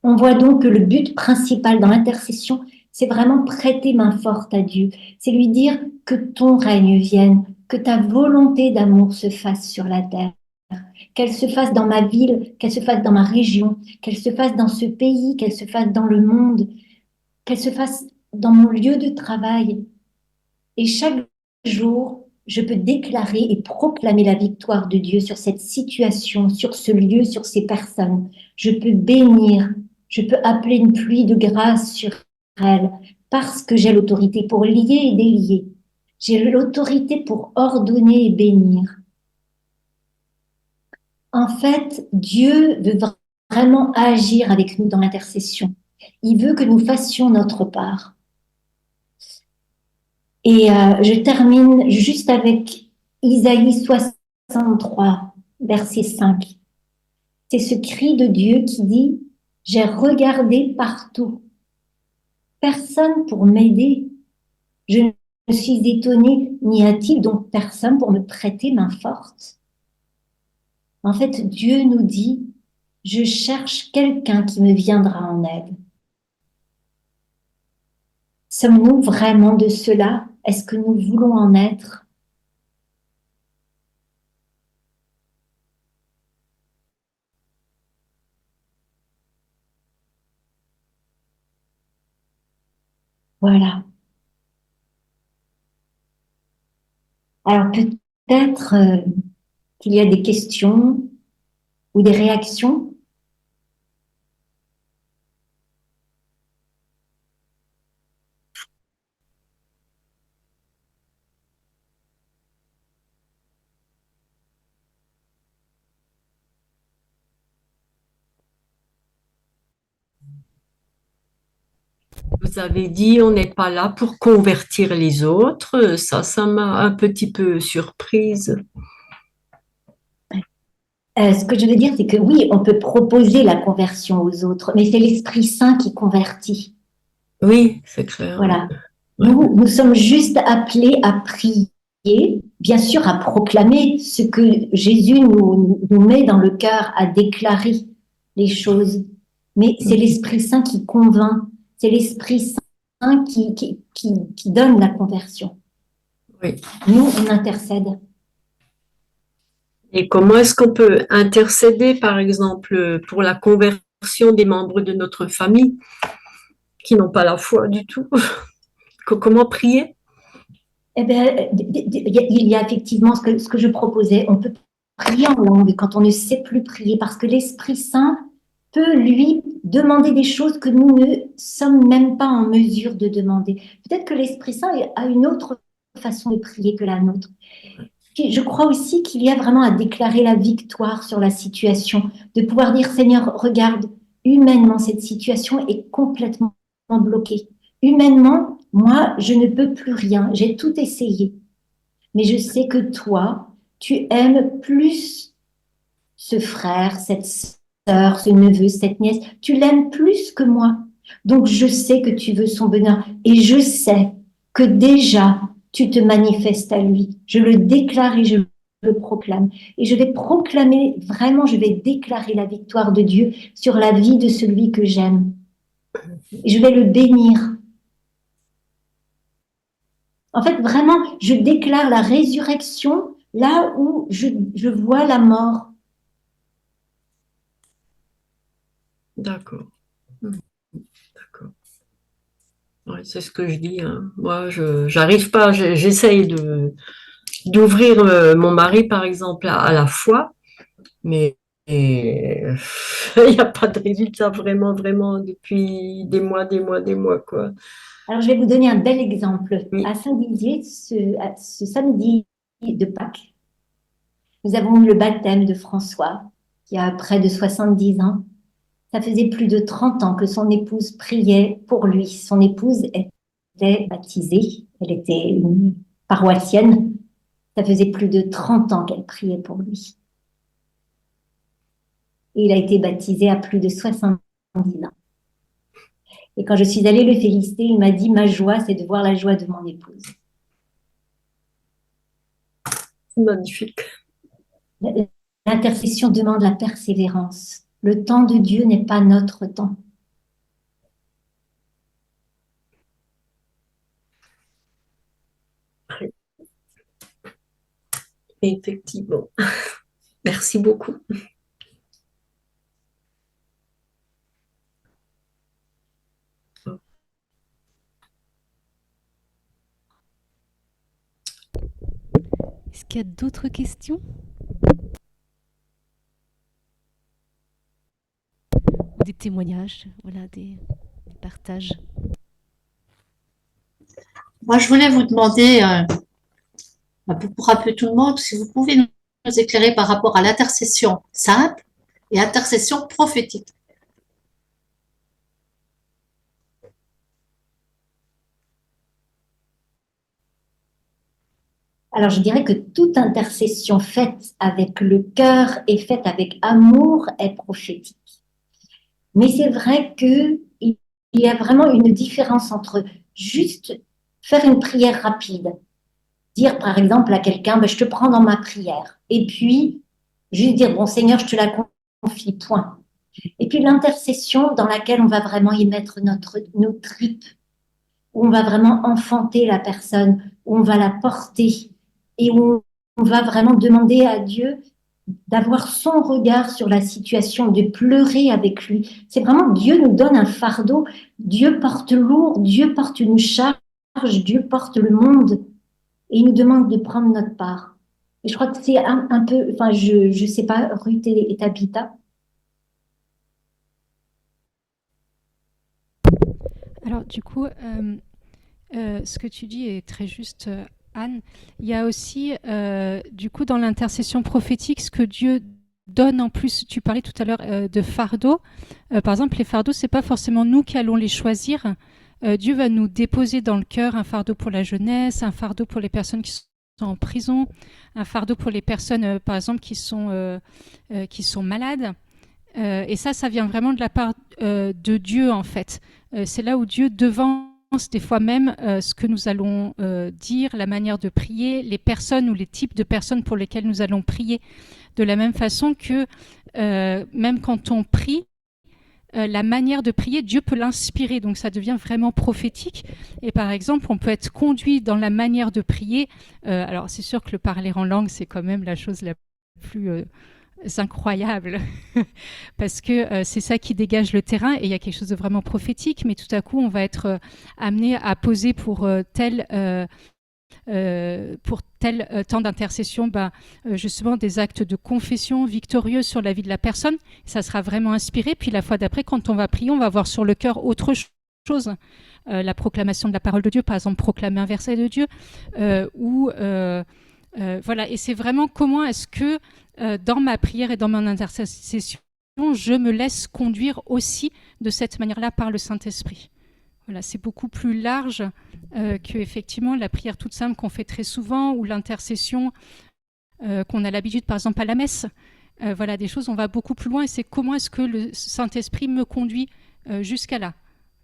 On voit donc que le but principal dans l'intercession, c'est vraiment prêter main forte à Dieu. C'est lui dire que ton règne vienne, que ta volonté d'amour se fasse sur la terre, qu'elle se fasse dans ma ville, qu'elle se fasse dans ma région, qu'elle se fasse dans ce pays, qu'elle se fasse dans le monde, qu'elle se fasse dans mon lieu de travail. Et chaque jour, je peux déclarer et proclamer la victoire de Dieu sur cette situation, sur ce lieu, sur ces personnes. Je peux bénir, je peux appeler une pluie de grâce sur elles parce que j'ai l'autorité pour lier et délier. J'ai l'autorité pour ordonner et bénir. En fait, Dieu veut vraiment agir avec nous dans l'intercession. Il veut que nous fassions notre part. Et je termine juste avec Isaïe 63, verset 5. C'est ce cri de Dieu qui dit, j'ai regardé partout, personne pour m'aider. Je ne suis étonnée, n'y a-t-il donc personne pour me prêter main forte? En fait, Dieu nous dit, je cherche quelqu'un qui me viendra en aide. Sommes-nous vraiment de cela? Est-ce que nous voulons en être? Voilà. Alors peut-être qu'il y a des questions ou des réactions. Vous avez dit, on n'est pas là pour convertir les autres. Ça m'a un petit peu surprise. Ce que je veux dire, c'est que oui, on peut proposer la conversion aux autres, mais c'est l'Esprit Saint qui convertit. Oui, c'est clair. Oui. Voilà. Ouais. Nous sommes juste appelés à prier, bien sûr à proclamer ce que Jésus nous met dans le cœur, à déclarer les choses. Mais c'est l'Esprit Saint qui convainc, c'est l'Esprit Saint qui donne la conversion. Oui. Nous, on intercède. Et comment est-ce qu'on peut intercéder, par exemple, pour la conversion des membres de notre famille qui n'ont pas la foi du tout? Comment prier? Eh bien, il y a effectivement ce que je proposais. On peut prier en langue quand on ne sait plus prier parce que l'Esprit Saint peut lui demander des choses que nous ne sommes même pas en mesure de demander. Peut-être que l'Esprit Saint a une autre façon de prier que la nôtre. Et je crois aussi qu'il y a vraiment à déclarer la victoire sur la situation, de pouvoir dire, Seigneur, regarde, humainement, cette situation est complètement bloquée. Humainement, moi, je ne peux plus rien. J'ai tout essayé. Mais je sais que toi, tu aimes plus ce frère, cette sœur, ce neveu, cette nièce. Tu l'aimes plus que moi. Donc, je sais que tu veux son bonheur. Et je sais que déjà, tu te manifestes à lui. Je le déclare et je le proclame. Et je vais proclamer, vraiment, je vais déclarer la victoire de Dieu sur la vie de celui que j'aime. Et je vais le bénir. En fait, vraiment, je déclare la résurrection là où je vois la mort. D'accord. D'accord. Ouais, c'est ce que je dis, hein. Moi, j'arrive pas, j'essaye d'ouvrir mon mari, par exemple, à la foi, mais il n'y a pas de résultat vraiment, vraiment depuis des mois, quoi. Alors, je vais vous donner un bel exemple. Oui, À Saint-Dizier, ce samedi de Pâques, nous avons eu le baptême de François, qui a près de 70 ans. Ça faisait plus de 30 ans que son épouse priait pour lui. Son épouse était baptisée, elle était une paroissienne. Ça faisait plus de 30 ans qu'elle priait pour lui. Et il a été baptisé à plus de 70 ans. Et quand je suis allée le féliciter, il m'a dit, ma joie, c'est de voir la joie de mon épouse. c'est magnifique. L'intercession demande la persévérance. Le temps de Dieu n'est pas notre temps. Effectivement. Merci beaucoup. Est-ce qu'il y a d'autres questions? Ou des témoignages, voilà, des partages. Moi, je voulais vous demander, pour un peu tout le monde, si vous pouvez nous éclairer par rapport à l'intercession simple et intercession prophétique. Alors, je dirais que toute intercession faite avec le cœur et faite avec amour est prophétique. Mais c'est vrai qu'il y a vraiment une différence entre juste faire une prière rapide, dire par exemple à quelqu'un, ben, je te prends dans ma prière, et puis juste dire, bon Seigneur, je te la confie, point. Et puis l'intercession dans laquelle on va vraiment y mettre nos tripes, où on va vraiment enfanter la personne, où on va la porter, et où on va vraiment demander à Dieu d'avoir son regard sur la situation, de pleurer avec lui. C'est vraiment Dieu nous donne un fardeau, Dieu porte lourd, Dieu porte une charge, Dieu porte le monde et il nous demande de prendre notre part. Et je crois que c'est un peu, enfin je sais pas, Ruth et Tabitha. Alors du coup, ce que tu dis est très juste, Anne. Il y a aussi, du coup, dans l'intercession prophétique, ce que Dieu donne en plus. Tu parlais tout à l'heure de fardeaux. Par exemple, les fardeaux, c'est pas forcément nous qui allons les choisir. Dieu va nous déposer dans le cœur un fardeau pour la jeunesse, un fardeau pour les personnes qui sont en prison, un fardeau pour les personnes, par exemple, qui sont malades. Et ça vient vraiment de la part de Dieu, en fait. C'est là où Dieu devance des fois même ce que nous allons dire, la manière de prier, les personnes ou les types de personnes pour lesquelles nous allons prier. De la même façon que même quand on prie, la manière de prier, Dieu peut l'inspirer, donc ça devient vraiment prophétique. Et par exemple, on peut être conduit dans la manière de prier. Alors c'est sûr que le parler en langue, c'est quand même la chose la plus incroyable parce que c'est ça qui dégage le terrain et il y a quelque chose de vraiment prophétique, mais tout à coup on va être amené à poser pour tel temps d'intercession, justement des actes de confession victorieux sur la vie de la personne. Ça sera vraiment inspiré. Puis la fois d'après, quand on va prier, on va avoir sur le cœur autre chose. La proclamation de la parole de Dieu, par exemple, proclamer un verset de Dieu, voilà. Et c'est vraiment comment est-ce que dans ma prière et dans mon intercession, je me laisse conduire aussi de cette manière-là par le Saint-Esprit. Voilà, c'est beaucoup plus large que effectivement la prière toute simple qu'on fait très souvent ou l'intercession qu'on a l'habitude, par exemple, à la messe. Voilà, des choses, on va beaucoup plus loin et c'est comment est-ce que le Saint-Esprit me conduit jusqu'à là,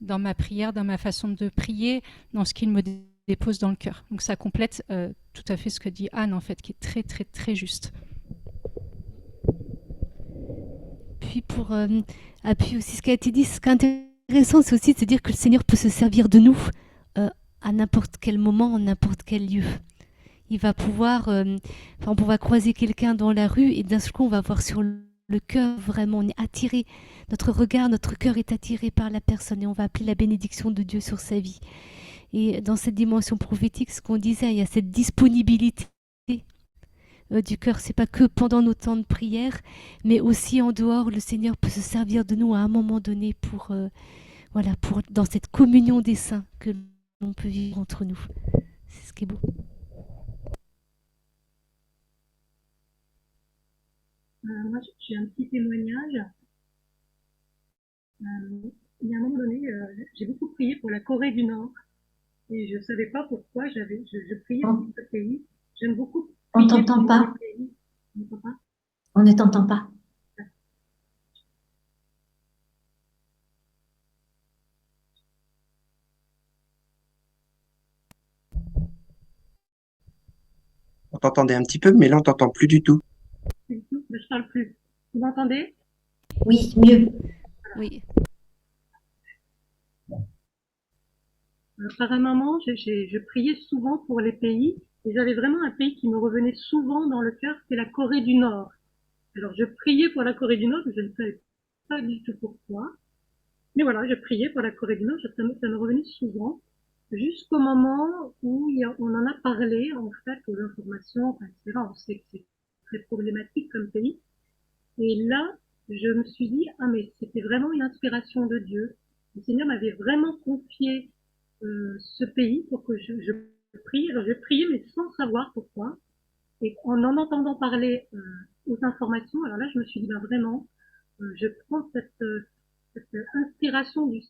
dans ma prière, dans ma façon de prier, dans ce qu'il me dépose dans le cœur. Donc ça complète tout à fait ce que dit Anne, en fait, qui est très, très, très juste. Puis pour appuyer aussi ce qui a été dit, ce qui est intéressant, c'est aussi de se dire que le Seigneur peut se servir de nous à n'importe quel moment, en n'importe quel lieu. Il va pouvoir, on va croiser quelqu'un dans la rue et d'un seul coup, on va voir sur le cœur, vraiment, on est attiré. Notre regard, notre cœur est attiré par la personne et on va appeler la bénédiction de Dieu sur sa vie. Et dans cette dimension prophétique, ce qu'on disait, il y a cette disponibilité du cœur. C'est pas que pendant nos temps de prière, mais aussi en dehors, le Seigneur peut se servir de nous à un moment donné pour, pour dans cette communion des saints que l'on peut vivre entre nous. C'est ce qui est beau. Moi, j'ai un petit témoignage. Il y a un moment donné, j'ai beaucoup prié pour la Corée du Nord et je ne savais pas pourquoi je priais pour ce pays. J'aime beaucoup On prier t'entend pour pas. les pays. On t'entend pas. On ne t'entend pas. On t'entendait un petit peu, mais là, on t'entend plus du tout. Mais je parle plus. Vous m'entendez? Oui, mieux. Oui. Par un moment, je priais souvent pour les pays et j'avais vraiment un pays qui me revenait souvent dans le cœur, c'est la Corée du Nord. Alors je priais pour la Corée du Nord, je ne savais pas du tout pourquoi. Mais voilà, je priais pour la Corée du Nord, ça me revenait souvent. jusqu'au moment où on en a parlé, en fait, aux informations, enfin, etc. On sait que c'est très problématique comme pays. Et là, je me suis dit, ah, mais c'était vraiment une inspiration de Dieu. Le Seigneur m'avait vraiment confié ce pays pour que je prie. Alors, je priais, mais sans savoir pourquoi. Et en entendant parler aux informations, alors là, je me suis dit, ben vraiment, je prends cette inspiration du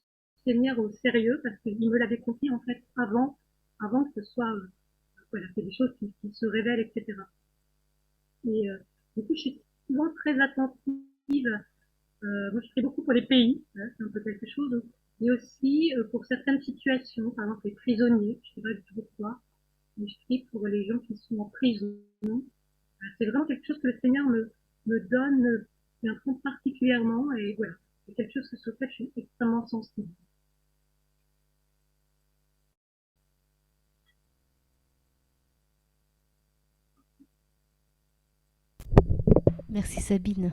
Seigneur au sérieux parce qu'il me l'avait confié en fait avant que ce soit, voilà, c'est des choses qui se révèlent, etc. Et du coup, je suis souvent très attentive. Moi, je prie beaucoup pour les pays, hein, c'est un peu quelque chose, et aussi pour certaines situations, par exemple les prisonniers, je ne sais pas du tout pourquoi, mais je prie pour les gens qui sont en prison. C'est vraiment quelque chose que le Seigneur me donne un compte particulièrement, et voilà, c'est quelque chose sur lequel je suis extrêmement sensible. Merci Sabine.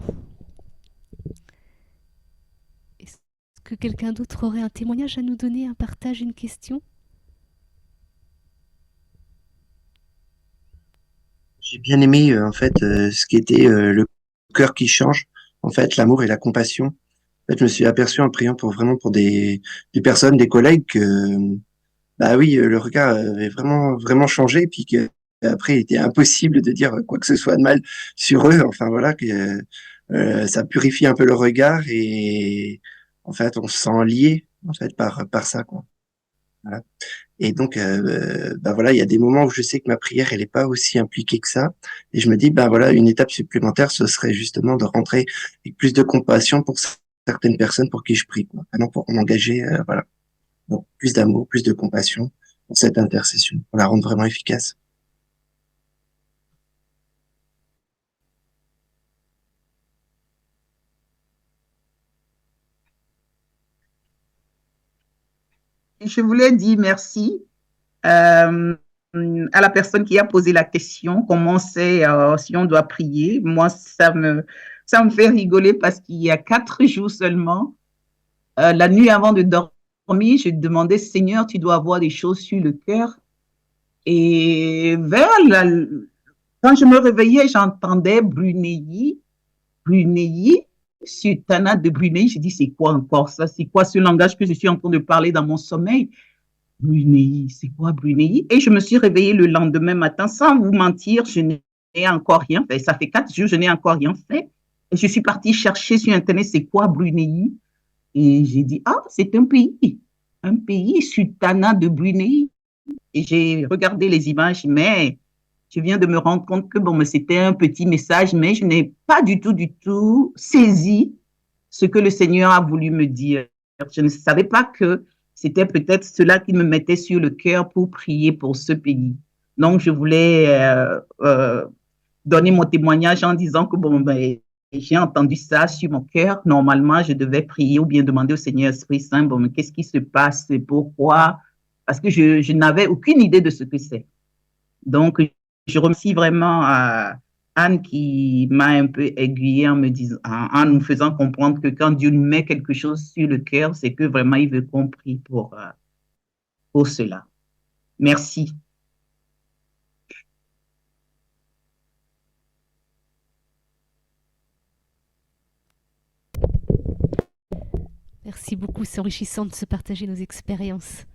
Est-ce que quelqu'un d'autre aurait un témoignage à nous donner, un partage, une question? J'ai bien aimé en fait ce qui était le cœur qui change, en fait l'amour et la compassion. En fait, je me suis aperçu en priant pour vraiment pour des personnes, des collègues que bah oui, le regard avait vraiment changé, puis que après il était impossible de dire quoi que ce soit de mal sur eux. Enfin voilà, que ça purifie un peu le regard et en fait on se sent lié en fait par ça quoi. Voilà. Et donc, bah voilà, il y a des moments où je sais que ma prière, elle est pas aussi impliquée que ça. Et je me dis, bah voilà, une étape supplémentaire, ce serait justement de rentrer avec plus de compassion pour certaines personnes pour qui je prie, quoi. Maintenant, pour m'engager, voilà. Donc, plus d'amour, plus de compassion pour cette intercession, pour la rendre vraiment efficace. Je voulais dire merci euh, à la personne qui a posé la question, comment c'est si on doit prier. Moi, ça me fait rigoler parce qu'il y a 4 jours seulement, la nuit avant de dormir, je demandais, Seigneur, tu dois avoir des choses sur le cœur. Et quand je me réveillais, j'entendais Brunei, Sultanat de Brunei. Je dis, c'est quoi encore ça? C'est quoi ce langage que je suis en train de parler dans mon sommeil? Brunei, c'est quoi Brunei? Et je me suis réveillée le lendemain matin, sans vous mentir, je n'ai encore rien fait. Ça fait 4 jours, je n'ai encore rien fait. Et je suis partie chercher sur Internet, c'est quoi Brunei? Et j'ai dit, ah, c'est un pays, Sultanat de Brunei. Et j'ai regardé les images, mais je viens de me rendre compte que bon, mais c'était un petit message, mais je n'ai pas du tout saisi ce que le Seigneur a voulu me dire. Je ne savais pas que c'était peut-être cela qui me mettait sur le cœur pour prier pour ce pays. Donc, je voulais donner mon témoignage en disant que bon, ben, j'ai entendu ça sur mon cœur. Normalement, je devais prier ou bien demander au Seigneur Esprit Saint, bon, mais qu'est-ce qui se passe? Pourquoi? Parce que je n'avais aucune idée de ce que c'est. Donc, je remercie vraiment Anne qui m'a un peu aiguillée en me disant, en nous faisant comprendre que quand Dieu nous met quelque chose sur le cœur, c'est que vraiment il veut qu'on prie pour cela. Merci. Merci beaucoup, c'est enrichissant de se partager nos expériences.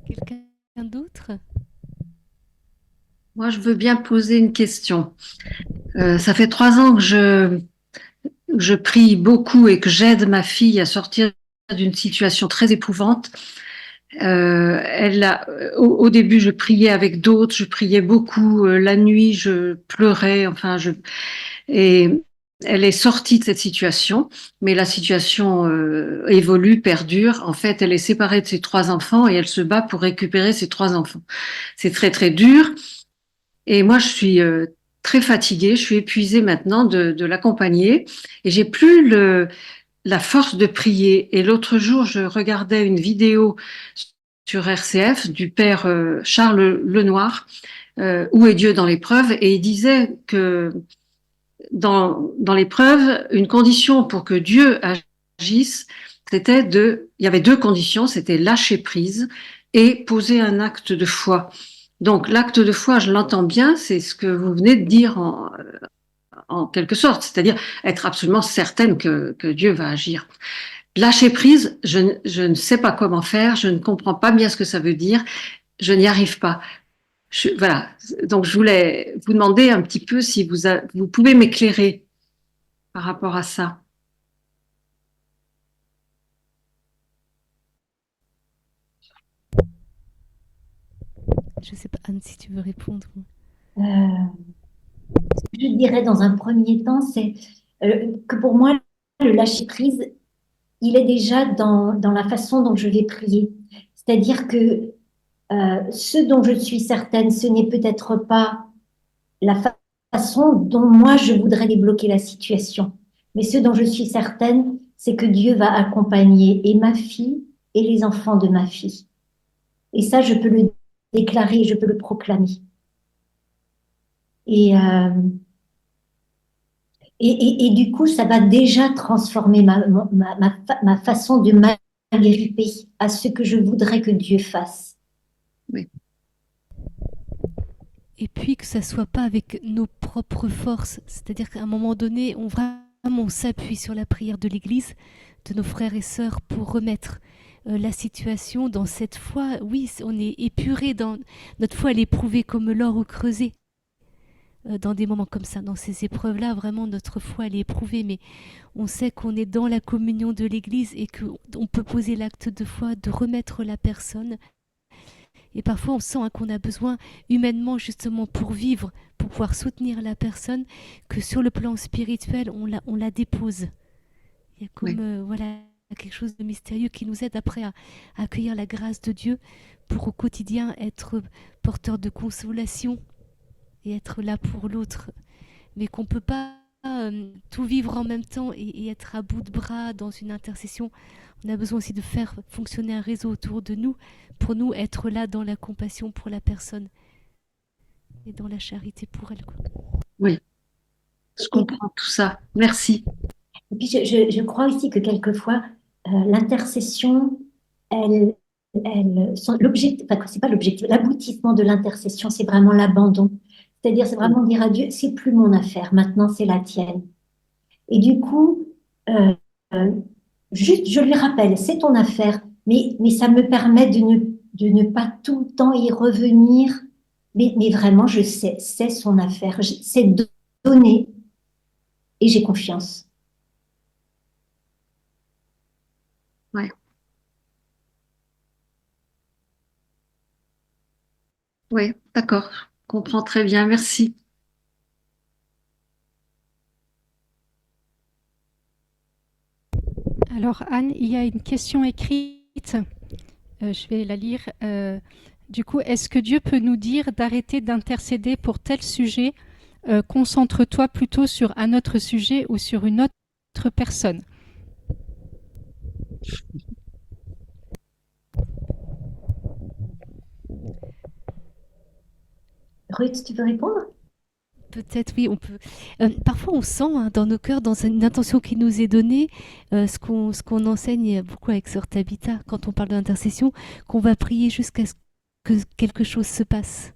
Quelqu'un d'autre? Moi, je veux bien poser une question. Ça fait 3 ans que je prie beaucoup et que j'aide ma fille à sortir d'une situation très éprouvante. Au début, je priais avec d'autres, je priais beaucoup. La nuit, je pleurais. Enfin, et elle est sortie de cette situation, mais la situation évolue, perdure. En fait, elle est séparée de ses 3 enfants et elle se bat pour récupérer ses 3 enfants. C'est très très dur. Et moi, je suis très fatiguée, je suis épuisée maintenant de l'accompagner et j'ai plus la force de prier. Et l'autre jour, je regardais une vidéo sur RCF du père Charles Lenoir, Où est Dieu dans l'épreuve? Et il disait que dans l'épreuve, une condition pour que Dieu agisse, il y avait deux conditions, c'était lâcher prise et poser un acte de foi. Donc l'acte de foi, je l'entends bien, c'est ce que vous venez de dire en quelque sorte, c'est-à-dire être absolument certaine que Dieu va agir. Lâcher prise, je ne sais pas comment faire, je ne comprends pas bien ce que ça veut dire, je n'y arrive pas. Voilà, donc je voulais vous demander un petit peu si vous pouvez m'éclairer par rapport à ça. Je sais pas, Anne, si tu veux répondre. Ce que je dirais dans un premier temps, c'est que pour moi, le lâcher-prise, il est déjà dans la façon dont je vais prier. C'est-à-dire que ce dont je suis certaine, ce n'est peut-être pas la façon dont moi je voudrais débloquer la situation. Mais ce dont je suis certaine, c'est que Dieu va accompagner et ma fille et les enfants de ma fille. Et ça, je peux le déclarer, je peux le proclamer. Et du coup, ça va déjà transformer ma façon de m'agripper à ce que je voudrais que Dieu fasse. Oui. Et puis que ça soit pas avec nos propres forces, c'est-à-dire qu'à un moment donné, on s'appuie sur la prière de l'Église, de nos frères et sœurs pour remettre la situation dans cette foi. Oui, on est épuré, notre foi elle est éprouvée comme l'or au creuset. Dans des moments comme ça, dans ces épreuves-là, vraiment notre foi elle est éprouvée, mais on sait qu'on est dans la communion de l'Église et qu'on peut poser l'acte de foi, de remettre la personne. Et parfois, on sent qu'on a besoin humainement, justement, pour vivre, pour pouvoir soutenir la personne, que sur le plan spirituel, on la dépose. Il y a comme, voilà, quelque chose de mystérieux qui nous aide après à accueillir la grâce de Dieu pour au quotidien être porteur de consolation et être là pour l'autre. Mais qu'on ne peut pas tout vivre en même temps et être à bout de bras dans une intercession. On a besoin aussi de faire fonctionner un réseau autour de nous pour nous être là dans la compassion pour la personne et dans la charité pour elle. Oui, je comprends tout ça. Merci. Et puis je crois aussi que quelquefois, l'intercession, l'objectif, enfin, c'est pas l'objectif, l'aboutissement de l'intercession, c'est vraiment l'abandon. C'est-à-dire, c'est vraiment dire à Dieu, c'est plus mon affaire, maintenant c'est la tienne. Et du coup, juste, je lui rappelle, c'est ton affaire, mais ça me permet de ne pas tout le temps y revenir. Mais vraiment, je sais, c'est son affaire, c'est donner et j'ai confiance. Ouais. Oui, d'accord. Je comprends très bien. Merci. Alors Anne, il y a une question écrite. Je vais la lire. Du coup, est-ce que Dieu peut nous dire d'arrêter d'intercéder pour tel sujet? Concentre-toi plutôt sur un autre sujet ou sur une autre personne. Ruth, tu veux répondre? Peut-être, oui, on peut. Parfois, on sent dans nos cœurs, dans une intention qui nous est donnée, ce qu'on enseigne beaucoup avec Sœur Tabitha, quand on parle d'intercession, qu'on va prier jusqu'à ce que quelque chose se passe.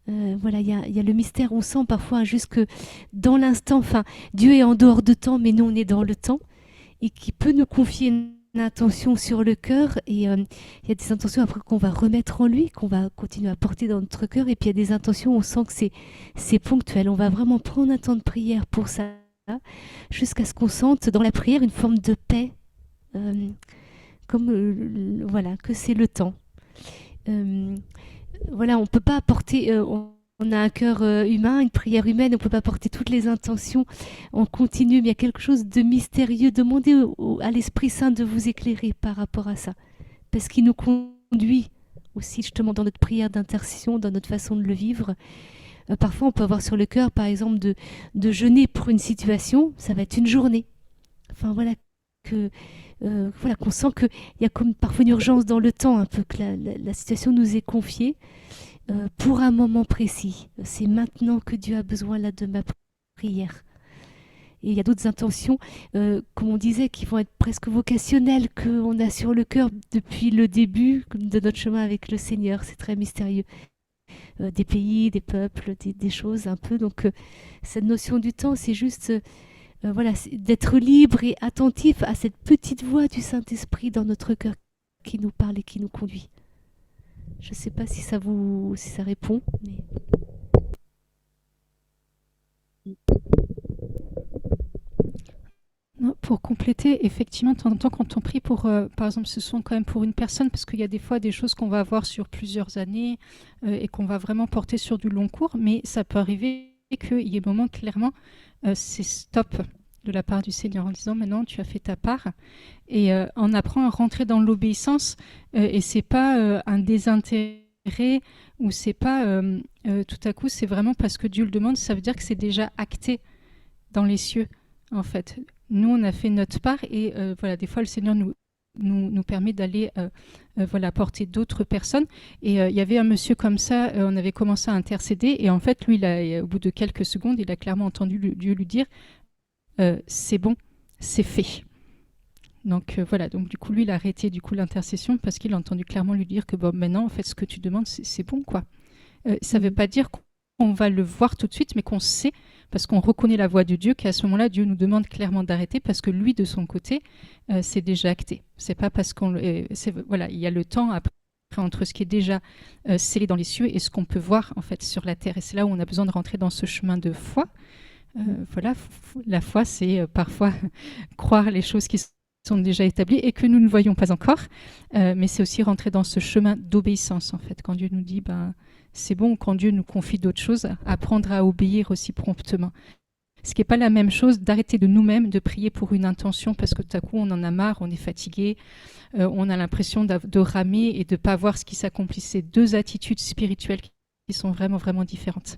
Voilà, il y a le mystère, on sent parfois juste que dans l'instant, enfin, Dieu est en dehors de temps, mais nous, on est dans le temps, et qui peut nous confier une intention sur le cœur, et il y a des intentions après qu'on va remettre en lui, qu'on va continuer à porter dans notre cœur, et puis il y a des intentions, on sent que c'est ponctuel, on va vraiment prendre un temps de prière pour ça, jusqu'à ce qu'on sente dans la prière une forme de paix, comme voilà, que c'est le temps. Voilà, on peut pas apporter, on a un cœur humain, une prière humaine, on peut pas porter toutes les intentions en continu, mais il y a quelque chose de mystérieux. Demandez à l'Esprit Saint de vous éclairer par rapport à ça, parce qu'il nous conduit aussi justement dans notre prière d'intercession, dans notre façon de le vivre. Parfois, on peut avoir sur le cœur, par exemple, de jeûner pour une situation, ça va être une journée. Enfin voilà, voilà, qu'on sent qu'il y a comme parfois une urgence dans le temps, un peu que la situation nous est confiée pour un moment précis. C'est maintenant que Dieu a besoin là de ma prière. Et il y a d'autres intentions, comme on disait, qui vont être presque vocationnelles, qu'on a sur le cœur depuis le début de notre chemin avec le Seigneur. C'est très mystérieux. Des pays, des peuples, des choses un peu. Donc cette notion du temps, c'est juste voilà, d'être libre et attentif à cette petite voix du Saint-Esprit dans notre cœur qui nous parle et qui nous conduit. Je ne sais pas si ça répond, mais... Non, pour compléter, effectivement, de temps en temps, quand on prie pour, par exemple, ce sont quand même pour une personne, parce qu'il y a des fois des choses qu'on va avoir sur plusieurs années et qu'on va vraiment porter sur du long cours, mais ça peut arriver qu'il y ait des moments, clairement, c'est stop de la part du Seigneur en disant maintenant tu as fait ta part et on apprend à rentrer dans l'obéissance et c'est pas un désintérêt ou c'est pas tout à coup c'est vraiment parce que Dieu le demande, ça veut dire que c'est déjà acté dans les cieux en fait. Nous on a fait notre part et voilà, des fois le Seigneur nous permet d'aller voilà, porter d'autres personnes. Et il y avait un monsieur comme ça, on avait commencé à intercéder et en fait lui au bout de quelques secondes il a clairement entendu Dieu lui dire c'est bon, c'est fait. Donc voilà, donc du coup lui il a arrêté du coup l'intercession parce qu'il a entendu clairement lui dire que bon maintenant en fait ce que tu demandes c'est bon quoi. Ça veut pas dire qu'on va le voir tout de suite mais qu'on sait parce qu'on reconnaît la voix de Dieu qu'à ce moment-là Dieu nous demande clairement d'arrêter parce que lui de son côté c'est déjà acté. C'est pas parce voilà, il y a le temps après entre ce qui est déjà scellé dans les cieux et ce qu'on peut voir en fait sur la terre et c'est là où on a besoin de rentrer dans ce chemin de foi. Voilà, la foi, c'est parfois croire les choses qui sont déjà établies et que nous ne voyons pas encore, mais c'est aussi rentrer dans ce chemin d'obéissance, en fait. Quand Dieu nous dit, ben, c'est bon, quand Dieu nous confie d'autres choses, apprendre à obéir aussi promptement. Ce qui n'est pas la même chose d'arrêter de nous-mêmes de prier pour une intention parce que tout à coup, on en a marre, on est fatigué, on a l'impression de ramer et de ne pas voir ce qui s'accomplit. C'est deux attitudes spirituelles qui sont vraiment, vraiment différentes.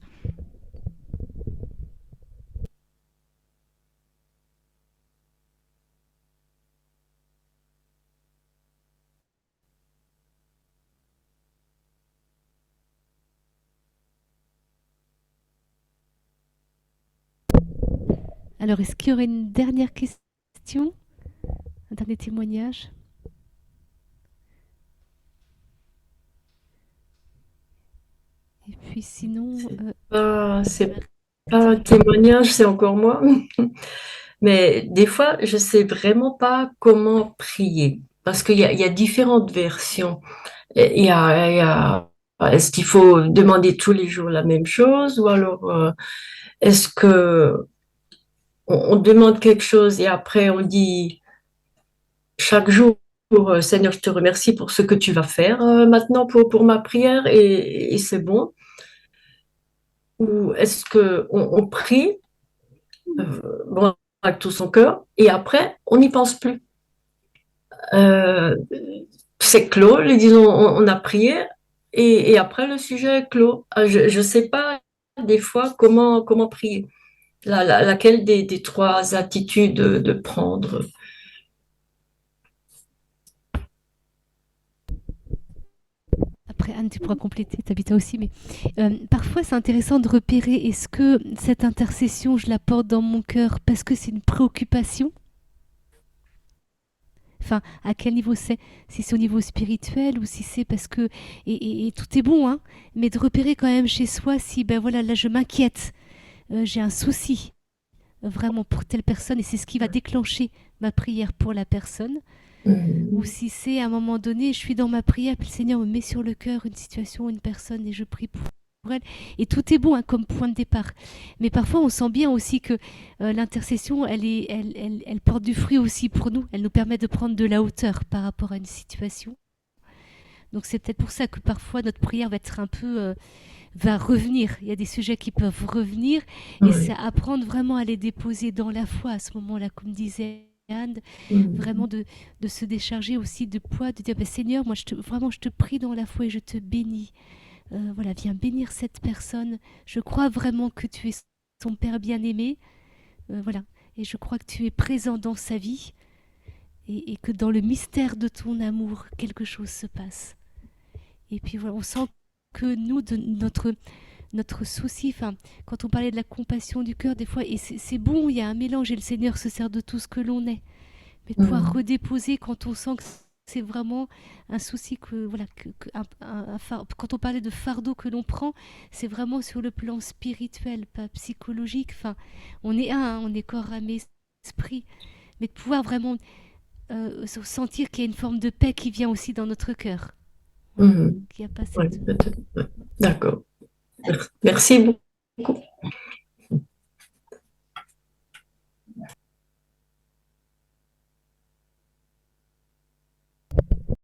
Alors, est-ce qu'il y aurait une dernière question? Un dernier témoignage? Et puis sinon... C'est pas un témoignage, c'est encore moi. Mais des fois, je sais vraiment pas comment prier. Parce qu'il y a différentes versions. Est-ce qu'il faut demander tous les jours la même chose? Ou alors, est-ce que on demande quelque chose et après on dit chaque jour, Seigneur, je te remercie pour ce que tu vas faire maintenant pour ma prière et c'est bon? Ou est-ce qu'on prie bon, avec tout son cœur et après on n'y pense plus? C'est clos, disons, on a prié et après le sujet est clos. Je ne sais pas des fois comment prier. Laquelle des trois attitudes de prendre? Après, Anne, tu pourras compléter, Tabitha aussi, mais parfois c'est intéressant de repérer est-ce que cette intercession, je la porte dans mon cœur parce que c'est une préoccupation? Enfin, à quel niveau c'est? Si c'est au niveau spirituel ou si c'est parce que... Et tout est bon, hein, mais de repérer quand même chez soi si, ben voilà, là je m'inquiète, j'ai un souci vraiment pour telle personne et c'est ce qui va déclencher ma prière pour la personne. Ou si c'est à un moment donné, je suis dans ma prière, puis le Seigneur me met sur le cœur une situation, une personne, et je prie pour elle. Et tout est bon hein, comme point de départ. Mais parfois, on sent bien aussi que l'intercession, elle porte du fruit aussi pour nous. Elle nous permet de prendre de la hauteur par rapport à une situation. Donc c'est peut-être pour ça que parfois notre prière va être un peu... va revenir. Il y a des sujets qui peuvent revenir, et c'est apprendre vraiment à les déposer dans la foi à ce moment-là, comme disait Anne, vraiment de se décharger aussi de poids, de dire Seigneur, moi je te prie dans la foi et je te bénis. Voilà, viens bénir cette personne. Je crois vraiment que tu es son Père bien-aimé. Voilà, et je crois que tu es présent dans sa vie et que dans le mystère de ton amour, quelque chose se passe. Et puis voilà, on sent que nous, de notre souci, enfin, quand on parlait de la compassion du cœur, des fois, et c'est bon, il y a un mélange et le Seigneur se sert de tout ce que l'on est. Mais de pouvoir redéposer quand on sent que c'est vraiment un souci que, voilà, quand on parlait de fardeau que l'on prend, c'est vraiment sur le plan spirituel, pas psychologique. Enfin, on est on est corps, âme et esprit. Mais de pouvoir vraiment sentir qu'il y a une forme de paix qui vient aussi dans notre cœur. Qu'il n'y a pas cette... Ouais, d'accord. Merci beaucoup.